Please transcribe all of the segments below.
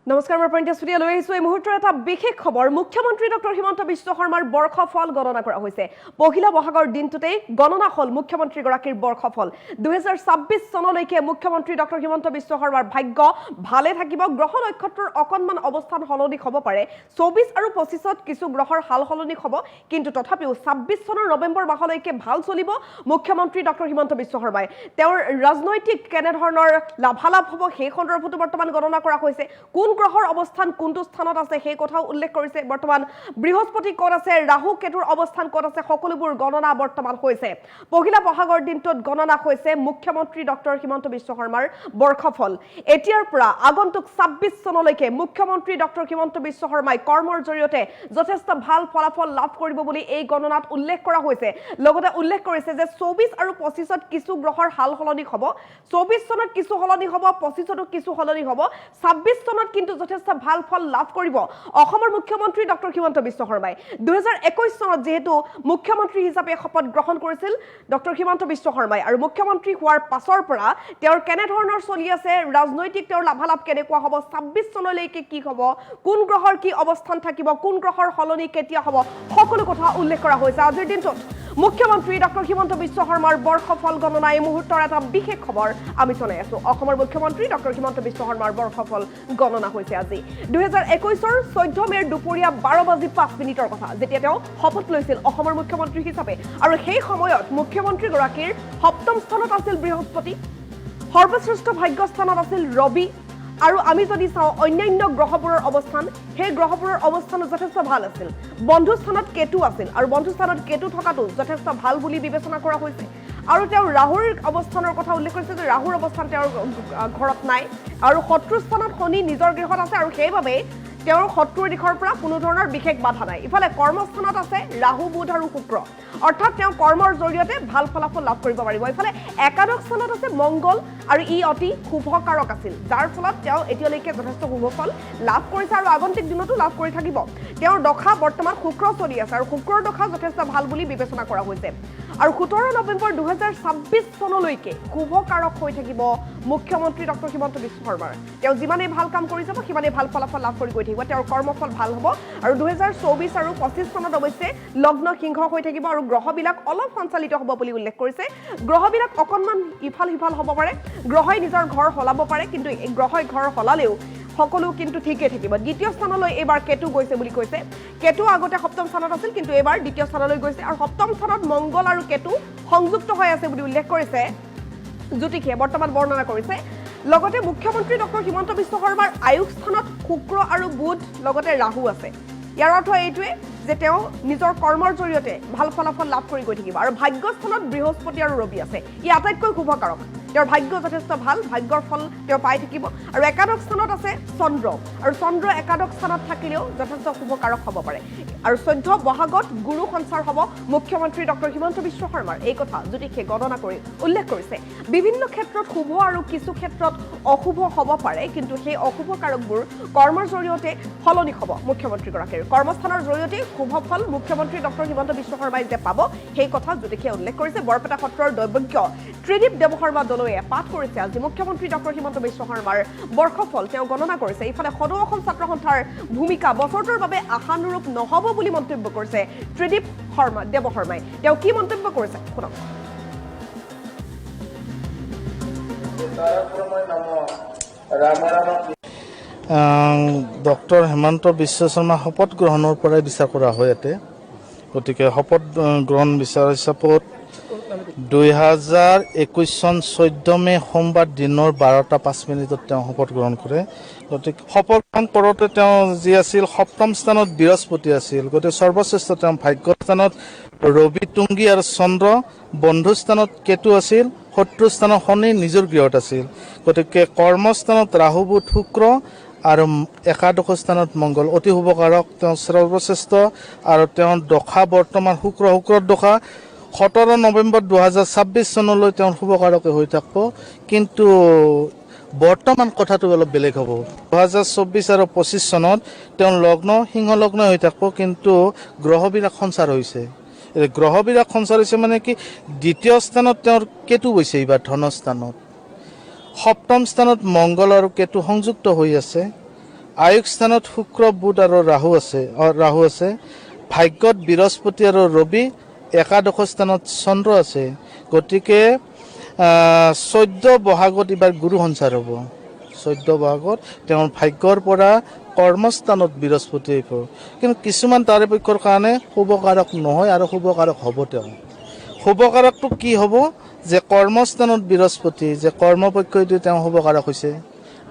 নমস্কাৰ মই প্ৰণিতা সুদিয়া লৈ আহিছো এই মুহূৰ্তৰ এটা বিশেষ খবৰ মুখ্যমন্ত্ৰী ডক্টৰ হিমন্ত বিশ্ব শৰ্মাৰ বৰ্ষফল গণনা কৰা হৈছে পহিলা বহাগৰ দিনটোতে গণনা হল মুখ্যমন্ত্ৰী গৰাকীৰ বৰ্ষফল 2026 চনলৈকে মুখ্যমন্ত্ৰী ডক্টৰ হিমন্ত বিশ্ব শৰ্মাৰ ভাগ্য ভালে থাকিব গ্ৰহ নক্ষত্ৰৰ অকনমান অৱস্থান হলনি হ'ব পাৰে 24 আৰু 25ত কিছু গ্ৰহৰ হাল হলনি হ'ব কিন্তু তথাপিও 26 চনৰ নৱেম্বৰ মাহলৈকে ভাল চলিব মুখ্যমন্ত্ৰী ডক্টৰ হিমন্ত বিশ্ব শৰ্মাই তেওঁৰ ৰাজনৈতিক কেনে ধৰণৰ লাভালাভ হ'ব সেই সন্দৰ্ভতো বৰ্তমান গণনা কৰা হৈছে কোন গ্ৰহৰ অৱস্থান কোনটো স্থানত আছে সেই কথাও উল্লেখ কৰিছে বৰ্তমান বৃহস্পতি কোন আছে ৰাহু কেতুৰ অৱস্থান কোন আছে সকলোবোৰ গণনা বৰ্তমান হৈছে পহিলা বহাগৰ দিনটোত গণনা হৈছে মুখ্যমন্ত্ৰী ডক্টৰ হিমন্ত বিশ্ব শৰ্মাৰ বৰ্ষফল এতিয়াৰ পৰা আগন্তুক 26 চনলৈকে মুখ্যমন্ত্ৰী ডক্টৰ হিমন্ত বিশ্ব শৰ্মাই কৰ্মৰ জৰিয়তে যথেষ্ট ভাল ফলাফল লাভ কৰিব বুলি এই গণনাত উল্লেখ কৰা হৈছে লগতে উল্লেখ কৰিছে যে 24 আৰু 25ত কিছু গ্ৰহৰ হাল হলনি হ'ব 24 চনত কিছু হলনি হ'ব 25তও কিছু হলনি হ'ব 26 চনত কিন্তু যথেষ্ট ভাল ফল লাভ কৰিব অসমৰ মুখ্যমন্ত্ৰী ডক্টৰ হিমন্ত বিশ্ব শৰ্মাই 2021 চনত যেহেতু মুখ্যমন্ত্ৰী হিচাপে শপত গ্ৰহণ কৰিছিল ডক্টৰ হিমন্ত বিশ্ব শৰ্মাই আৰু মুখ্যমন্ত্ৰী হোৱাৰ পাছৰ পৰা তেওঁৰ কেনে ধৰণৰ চলি আছে ৰাজনৈতিক তেওঁৰ লাভালাভ কেনেকুৱা হ'ব 26 চনলৈকে কি হ'ব কোন গ্ৰহৰ কি অৱস্থান থাকিব কোন গ্ৰহৰ হলনি কেতিয়া হ'ব সকলো কথা উল্লেখ কৰা হৈছে আজিৰ দিনটোত মুখ্যমন্ত্ৰী ডক্টৰ হিমন্ত বিশ্ব শৰ্মাৰ বৰ্ষফল গণনা এই মুহূৰ্তৰ এটা বিশেষ খবৰ আমি জনাই আছো অসমৰ মুখ্যমন্ত্ৰী ডক্টৰ হিমন্ত বিশ্ব শৰ্মাৰ বৰ্ষফল গণনা হৈছে আজি 2021ৰ 14 মেৰ দুপৰীয়া 12:05 কথা যেতিয়া তেওঁ শপত লৈছিল অসমৰ মুখ্যমন্ত্ৰী হিচাপে আৰু সেই সময়ত মুখ্যমন্ত্ৰী গৰাকীৰ সপ্তম স্থানত আছিল বৃহস্পতি সৰ্বশ্ৰেষ্ঠ ভাগ্য স্থানত আছিল ৰবি আৰু আমি যদি চাও অন্যান্য গ্ৰহবোৰৰ অৱস্থান সেই গ্ৰহবোৰৰ অৱস্থান যথেষ্ট ভাল আছিল বন্ধু স্থানত কেতু আছিল আৰু বন্ধু স্থানত কেতু থকাটো যথেষ্ট ভাল বুলি বিবেচনা কৰা হৈছে আৰু তেওঁ ৰাহুৰ অৱস্থানৰ কথা উল্লেখ কৰিছে যে ৰাহুৰ অৱস্থান তেওঁৰ ঘৰত নাই আৰু শত্ৰু স্থানত শনি নিজৰ গৃহত আছে আৰু সেইভাবে তেওঁৰ শত্ৰুৰ দিশৰ পৰা কোনো ধৰণৰ বিশেষ বাধা নাই ইফালে কৰ্মস্থানত আছে ৰাহু বুধ আৰু শুক্ৰ অৰ্থাৎ তেওঁ কৰ্মৰ জৰিয়তে ভাল ফলাফল লাভ কৰিব পাৰিব ইফালে একাদশ স্থানত আছে মংগল আৰু ই অতি শুভকাৰক আছিল যাৰ ফলত তেওঁ এতিয়ালৈকে যথেষ্ট শুভফল লাভ কৰিছে আৰু আগন্তুক দিনতো লাভ কৰি থাকিব তেওঁৰ দশা বৰ্তমান শুক্ৰ চলি আছে আৰু শুক্ৰৰ দশা যথেষ্ট ভাল বুলি বিবেচনা কৰা হৈছে আৰু 17 নৱেম্বৰ 2026 চনলৈকে শুভকাৰক হৈ থাকিব মুখ্যমন্ত্ৰী ডক্টৰ হিমন্ত বিশ্ব শৰ্মাৰ তেওঁ যিমানে ভাল কাম কৰি যাব সিমানে ভাল ফলাফল লাভ কৰি গৈ থাকিব তেওঁৰ কৰ্মফল ভাল হ'ব আৰু 2024 আৰু 25 চনত অৱশ্যে লগ্ন সিংহ হৈ থাকিব আৰু গ্ৰহবিলাক অলপ সঞ্চালিত হ'ব বুলি উল্লেখ কৰিছে গ্ৰহবিলাক অকনমান ইফাল সিফাল হ'ব পাৰে গ্ৰহই নিজৰ ঘৰ হলাব পাৰে কিন্তু এই গ্ৰহই ঘৰ হলালেও সকলো কিন্তু ঠিকই থাকিব দ্বিতীয় স্থানলৈ এবাৰ কেতু গৈছে বুলি কৈছে কেতু আগতে সপ্তম স্থানত আছিল কিন্তু এবাৰ দ্বিতীয় স্থানলৈ গৈছে আৰু সপ্তম স্থানত মংগল আৰু কেতু সংযুক্ত হৈ আছে বুলি উল্লেখ কৰিছে জ্যোতিষে বৰ্তমান বৰ্ণনা কৰিছে লগতে মুখ্যমন্ত্ৰী ডক্টৰ হিমন্ত বিশ্ব শৰ্মাৰ আয়ুষ স্থানত শুক্ৰ আৰু বুধ লগতে ৰাহু আছে ইয়াৰ অৰ্থ এইটোৱে যে তেওঁ নিজৰ কৰ্মৰ জৰিয়তে ভাল ফলাফল লাভ কৰি গৈ থাকিব আৰু ভাগ্যস্থানত বৃহস্পতি আৰু ৰবি আছে ই আটাইতকৈ শুভকাৰক তেওঁৰ ভাগ্য যথেষ্ট ভাল ভাগ্যৰ ফল তেওঁ পাই থাকিব আৰু একাদশ স্থানত আছে চন্দ্ৰ আৰু চন্দ্ৰ একাদশ স্থানত থাকিলেও যথেষ্ট শুভকাৰক হ'ব পাৰে আৰু 14 বহাগত গুৰু সঞ্চাৰ হ'ব মুখ্যমন্ত্ৰী ডক্টৰ হিমন্ত বিশ্ব শৰ্মাৰ এই কথা জ্যোতিষে গণনা কৰি উল্লেখ কৰিছে বিভিন্ন ক্ষেত্ৰত শুভ আৰু কিছু ক্ষেত্ৰত অশুভ হ'ব পাৰে কিন্তু সেই অশুভ কাৰকবোৰ কৰ্মৰ জৰিয়তে সলনি হ'ব মুখ্যমন্ত্ৰী গৰাকীৰ কৰ্মস্থানৰ জৰিয়তে শুভ ফল মুখ্যমন্ত্ৰী ডক্টৰ হিমন্ত বিশ্ব শৰ্মাই যে পাব সেই কথা জ্যোতিষে উল্লেখ কৰিছে বৰপেটা সত্ৰৰ দৈৱজ্ঞ ত্ৰিদীপ দেৱশৰ্মা দলৈয়ে পাঠ কৰিছে আজি মুখ্যমন্ত্ৰী ডক্টৰ হিমন্ত বিশ্ব শৰ্মাৰ বৰ্ষফল তেওঁ গণনা কৰিছে ইফালে সদৌ অসম ছাত্ৰ সন্থাৰ ভূমিকা বছৰটোৰ বাবে আশানুৰূপ নহ'ব বুলি মন্তব্য কৰিছে ত্ৰিদীপ দেৱশৰ্মাই তেওঁ কি মন্তব্য কৰিছে শুনক ডক্টৰ হিমন্ত বিশ্ব শৰ্মা শপত গ্ৰহণৰ পৰাই বিচাৰ কৰা হয় ইয়াতে গতিকে শপত গ্ৰহণ বিচাৰ হিচাপত 2021 চন 14 মে সোমবাৰ দিনৰ 12:05 তেওঁ শপত গ্ৰহণ কৰে গতিকে শপত গ্ৰহণ কৰোঁতে তেওঁ যি আছিল সপ্তম স্থানত বৃহস্পতি আছিল গতিকে সৰ্বশ্ৰেষ্ঠ তেওঁ ভাগ্য স্থানত ৰবি তুংগী আৰু চন্দ্ৰ বন্ধু স্থানত কেতু আছিল শত্ৰু স্থানত শনি নিজৰ গৃহত আছিল গতিকে কৰ্মস্থানত ৰাহু বুধ শুক্ৰ আৰু একাদশ স্থানত মংগল অতি শুভকাৰক তেওঁ সৰ্বশ্ৰেষ্ঠ আৰু তেওঁৰ দশা বৰ্তমান শুক্ৰৰ দশা 17 নৱেম্বৰ 2026 চনলৈ তেওঁৰ শুভকাৰকে হৈ থাকিব কিন্তু বৰ্তমান কথাটো অলপ বেলেগ হ'ব 2024 আৰু 25 চনত তেওঁৰ লগ্ন সিংহ লগ্ন হৈ থাকিব কিন্তু গ্ৰহবিলাক সঞ্চাৰ হৈছে গ্ৰহবিলাক সঞ্চাৰ হৈছে মানে কি দ্বিতীয় স্থানত তেওঁৰ কেতু গৈছে এইবাৰ ধনস্থানত সপ্তম স্থানত মংগল আৰু কেতু সংযুক্ত হৈ আছে আয়ুস স্থানত শুক্ৰ বুধ আৰু ৰাহু আছে ভাগ্যত বৃহস্পতি আৰু ৰবি একাদশ স্থানত চন্দ্ৰ আছে গতিকে 14 বহাগত এইবাৰ গুৰু সঞ্চাৰ হ'ব 14 বহাগত তেওঁৰ ভাগ্যৰ পৰা কৰ্মস্থানত বৃহস্পতি আহিব কিন্তু কিছুমান তাৰে পক্ষৰ কাৰণে শুভকাৰক নহয় আৰু শুভকাৰক হ'ব তেওঁ শুভকাৰকটো কি হ'ব যে কৰ্মস্থানত বৃহস্পতি যে কৰ্মপক্ষটো তেওঁ শুভকাৰক হৈছে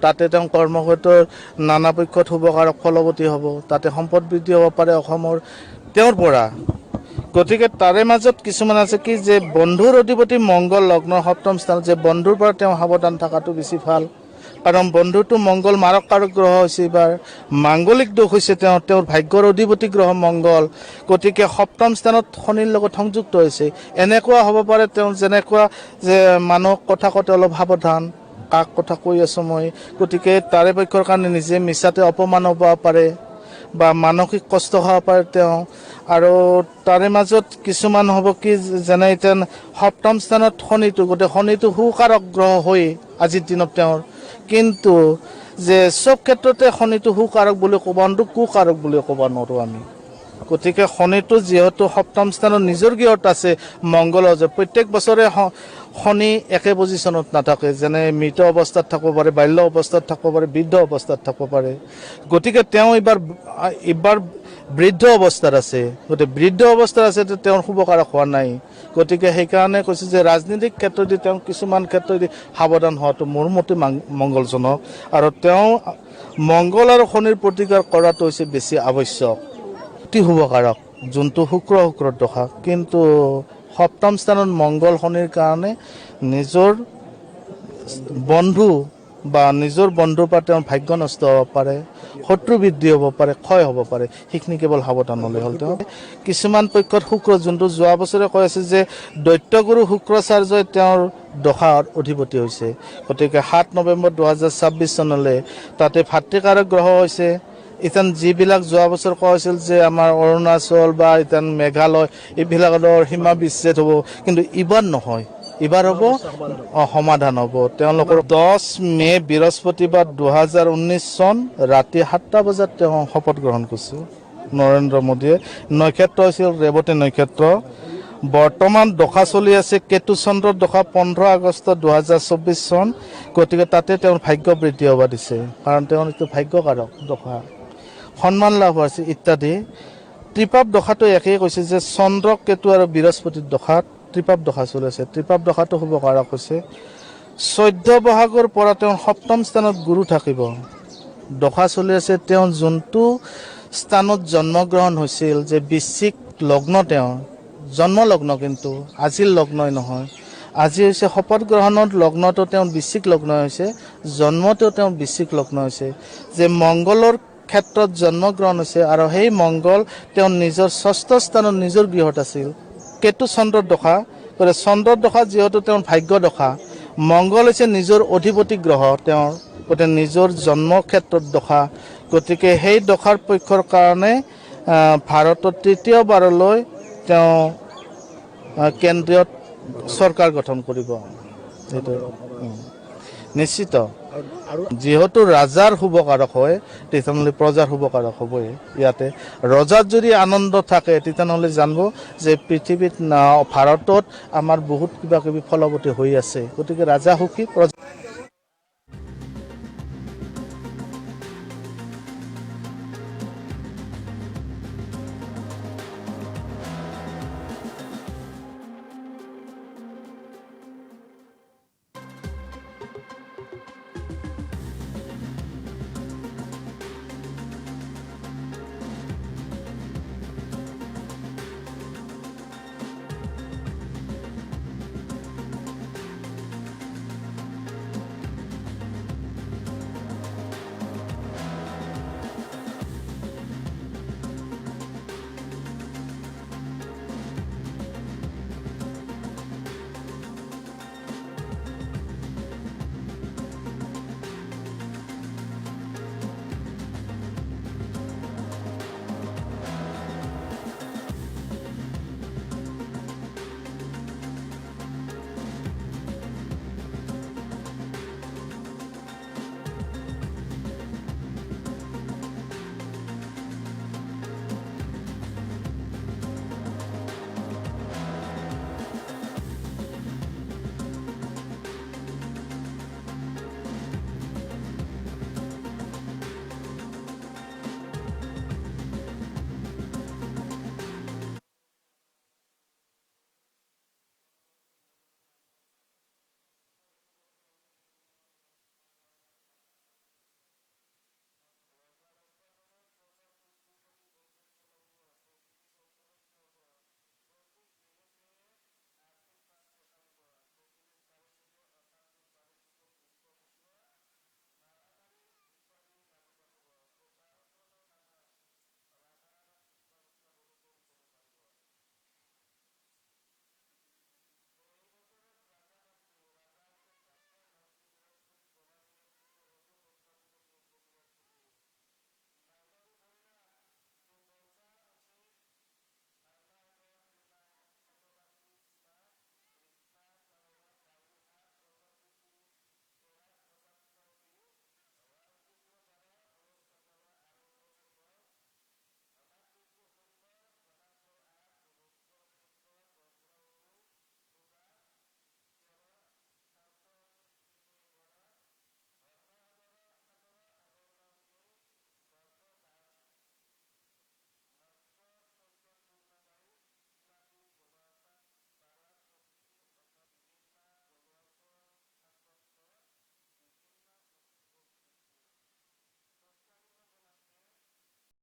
তাতে তেওঁ কৰ্মক্ষেত্ৰৰ নানা পক্ষত শুভকাৰক ফলৱতী হ'ব তাতে সম্পদ বৃদ্ধি হ'ব পাৰে অসমৰ তেওঁৰ পৰা গতিকে তাৰে মাজত কিছুমান আছে কি যে বন্ধুৰ অধিপতি মংগল লগ্নৰ সপ্তম স্থানত যে বন্ধুৰ পৰা তেওঁ সাৱধান থকাটো বেছি ভাল কাৰণ বন্ধুটো মংগল মাৰক কাৰক গ্ৰহ হৈছে এইবাৰ মাংগলিক দোষ হৈছে তেওঁৰ ভাগ্যৰ অধিপতি গ্ৰহ মংগল গতিকে সপ্তম স্থানত শনিৰ লগত সংযুক্ত হৈছে এনেকুৱা হ'ব পাৰে তেওঁ যেনেকুৱা যে মানুহক কথা কওঁতে অলপ সাৱধান কাক কথা কৈ আছো মই গতিকে তাৰে পক্ষৰ কাৰণে নিজে মিছাতে অপমান হ'ব পাৰে বা মানসিক কষ্ট হ'ব পাৰে তেওঁ আৰু তাৰে মাজত কিছুমান হ'ব কি যেনে এতিয়া সপ্তম স্থানত শনিটো গতিকে শনিটো সুকাৰক গ্ৰহ হৈ আজিৰ দিনত তেওঁৰ কিন্তু যে চব ক্ষেত্ৰতে শনিটো সুকাৰক বুলি ক'ব নোৱাৰো কুকাৰক বুলি ক'ব নোৱাৰো আমি গতিকে শনিটো যিহেতু সপ্তম স্থানত নিজৰ গৃহত আছে মংগল যে প্ৰত্যেক বছৰে শনি একে পজিশ্যনত নাথাকে যেনে মৃত অৱস্থাত থাকিব পাৰে বাল্য অৱস্থাত থাকিব পাৰে বৃদ্ধ অৱস্থাত থাকিব পাৰে গতিকে তেওঁ এইবাৰ বৃদ্ধ অৱস্থাত আছে গতিকে বৃদ্ধ অৱস্থাত আছে তেওঁৰ শুভকাৰক হোৱা নাই গতিকে সেইকাৰণে কৈছে যে ৰাজনীতিক ক্ষেত্ৰতে তেওঁ কিছুমান ক্ষেত্ৰতে সাৱধান হোৱাটো মোৰ মতে মংগলজনক আৰু তেওঁ মংগল আৰু শনিৰ প্ৰতিকাৰ কৰাটো হৈছে বেছি আৱশ্যক অতি শুভকাৰক যোনটো শুক্ৰৰ দশা কিন্তু সপ্তম স্থানত মংগল শনিৰ কাৰণে নিজৰ বন্ধু বা নিজৰ বন্ধুৰ পৰা তেওঁৰ ভাগ্য নষ্ট হ'ব পাৰে শত্ৰু বৃদ্ধি হ'ব পাৰে ক্ষয় হ'ব পাৰে সেইখিনি কেৱল সাৱধান হ'লে হ'ল তেওঁ কিছুমান পক্ষত শুক্ৰ যোনটো যোৱা বছৰে কৈ আছে যে দৈত্যগুৰু শুক্ৰাচাৰ্যই তেওঁৰ দশাৰ অধিপতি হৈছে গতিকে 7 নৱেম্বৰ 2026 চনলৈ তাতে ভাতৃকাৰক গ্ৰহ হৈছে ইতান যিবিলাক যোৱা বছৰ কোৱা হৈছিল যে আমাৰ অৰুণাচল বা ইতান মেঘালয় এইবিলাকৰ সীমা বিচ্ছেদ হ'ব কিন্তু এইবাৰ নহয় এইবাৰ হ'ব সমাধান হ'ব তেওঁলোকৰ 10 মে বৃহস্পতিবাৰ 2019 চন ৰাতি 7টা বজাত তেওঁ শপত গ্ৰহণ কৰিছে নৰেন্দ্ৰ মোদীয়ে নক্ষত্ৰ আছিল ৰেৱতী নক্ষত্ৰ বৰ্তমান দশা চলি আছে কেতু চন্দ্ৰৰ দশা 15 আগষ্ট 2024 চন গতিকে তাতে তেওঁৰ ভাগ্য বৃদ্ধি হ'ব দিছে কাৰণ তেওঁৰ এইটো ভাগ্যকাৰক দশা সন্মান লাভ হৈছে ইত্যাদি ত্ৰিপাপ দশাটো একেই কৈছে যে চন্দ্ৰ কেতু আৰু বৃহস্পতিৰ দশাত ত্ৰিপাপ দশা চলি আছে ত্ৰিপাপ দশাটো শুভকাৰক হৈছে 14 বহাগৰ পৰা তেওঁ সপ্তম স্থানত গুৰু থাকিব দশা চলি আছে তেওঁ যোনটো স্থানত জন্মগ্ৰহণ হৈছিল যে বৃশ্চিক লগ্ন তেওঁ জন্ম লগ্ন কিন্তু আজিৰ লগ্নই নহয় আজি হৈছে শপত গ্ৰহণত লগ্নটো তেওঁ বৃশ্চিক লগ্ন হৈছে জন্মটো তেওঁ বৃশ্চিক লগ্ন হৈছে যে মংগলৰ ক্ষেত্ৰত জন্মগ্ৰহণ হৈছে আৰু সেই মংগল তেওঁ নিজৰ ষষ্ঠ স্থানত নিজৰ গৃহত আছিল কেতু চন্দ্ৰৰ দশা গতিকে চন্দ্ৰৰ দশা যিহেতু তেওঁৰ ভাগ্য দশা মংগল হৈছে নিজৰ অধিপতি গ্ৰহ তেওঁৰ গতিকে নিজৰ জন্ম ক্ষেত্ৰত দশা গতিকে সেই দশাৰ পক্ষৰ কাৰণে ভাৰতত তৃতীয়বাৰলৈ তেওঁ কেন্দ্ৰীয় চৰকাৰ গঠন কৰিব সেইটো নিশ্চিত যেহেতু ৰাজাৰ শুভকাৰক হয় তেতিয়াহ'লে প্ৰজাৰ শুভকাৰক হ'বই ইয়াতে ৰজাৰ যদি আনন্দ থাকে তেতিয়াহ'লে জানিব যে পৃথিৱীত ভাৰতত আমাৰ বহুত কিবা কিবি ফলৱতী হৈ আছে গতিকে ৰাজা সুখী প্ৰজা